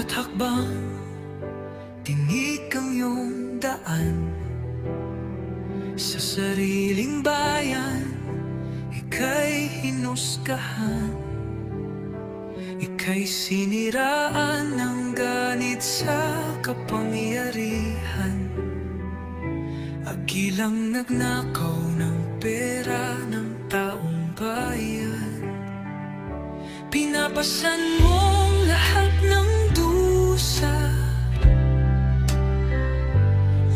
bawat hakbang, tinik ang iyong daan. Sa sariling bayan, ika'y hinusgahan. Ika'y siniraan ng ganit sa kapangyarihan. Agilang nagnakaw ng pera ng taong bayan. Pinapasan mong lahat ng dusa.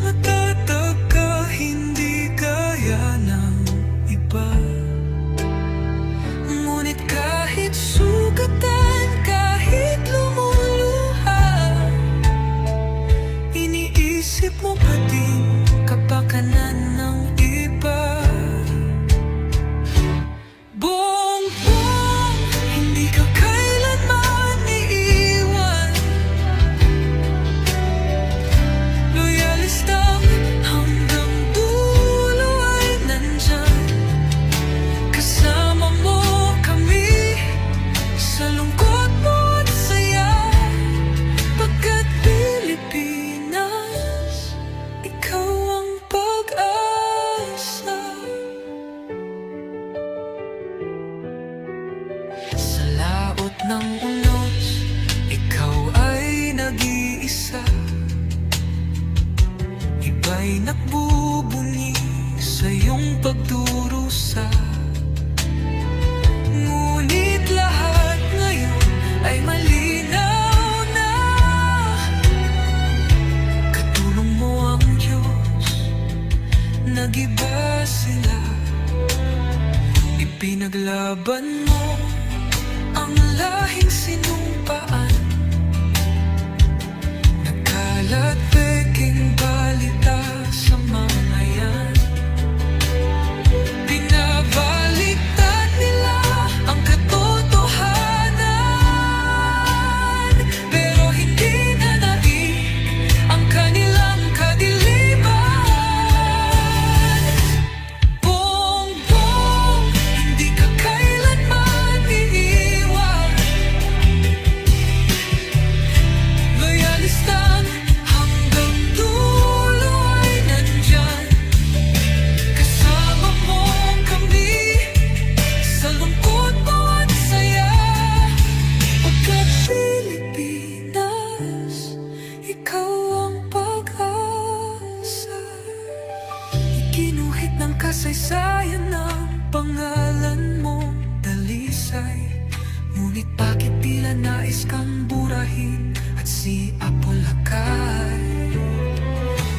Matatag ka, hindi gaya ng iba. Ngunit kahit sugatan, kahit lumuluha, iniisip mo pa din kapakanan ng iba. Bongbong, hindi ka kailanman iiwan. Loyalista hanggang dulo ay nandyan. Kasama mo kami sa lungkot mo at saya. Pagkat Pilipinas, ikaw ang pag-asa. Sa laot ng unos, ikaw ay nag-iisa. Iba'y nagbubunyi sa iyong pagdurusa. Ngunit lahat ngayon ay malinaw na. Katulong mo ang Diyos, nag-iba sila. Ipinaglaban mo ang lahing sinumpaan. Nagkalat peking balita sa mga yan. Binabaliktad nila ang katotohanan, pero hindi na naig ang kanilang kadiliman. Bongbong, hindi ka kailanman iiwan. Loyalista hanggang dulo ay nandyan. Kasama mo kami sa lungkot mo at saya. Pagkat Pilipinas, ikaw ang pag-asa. Iginuhit ng kasaysayan ng pangalan mong dalisay. Ngunit bakit tila nais kang burahin at si Apolacay?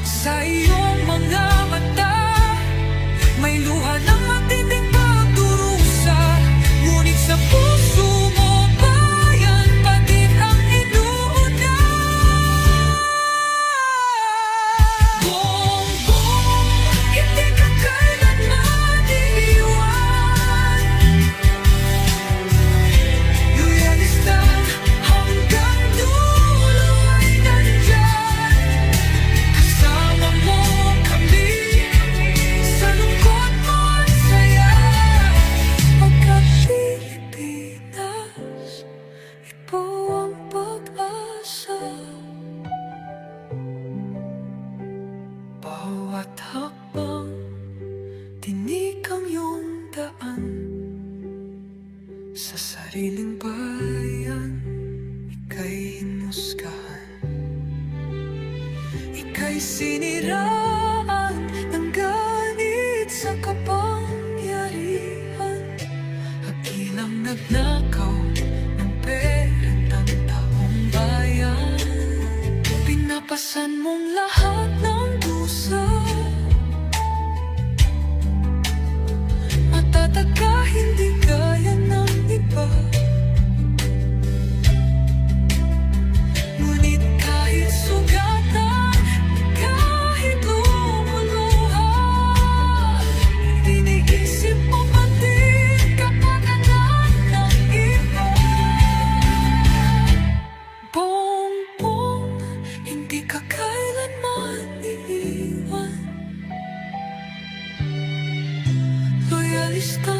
Sa iyong mga mata, may luha ng matinding pagdurusa. Ngunit sa puso mo, bayan pa din ang inuuna. Bongbong, hindi ka kailanman iiwan. Loyalista hanggang dulo ay nandyan. Kasama mo kami sa lungkot mo at saya. Pagkat Pilipinas, ikaw ang pag-asa. Bawat hakbang, tinik ang iyong daan. Sa sariling bayan, ika'y hinusgahan. Ika'y siniraan ng ganit sa kapangyarihan. Agilang nagnakaw ng pera ng taong bayan. Pinapasan mong lahat ng dusa. Matatag ka, hindi gaya ng iba. Ngunit kahit sugatan, kahit lumuluha, iniisip mo pa din kapakanan ng iba. Bongbong, hindi ka kailanman iiwan. Loyalista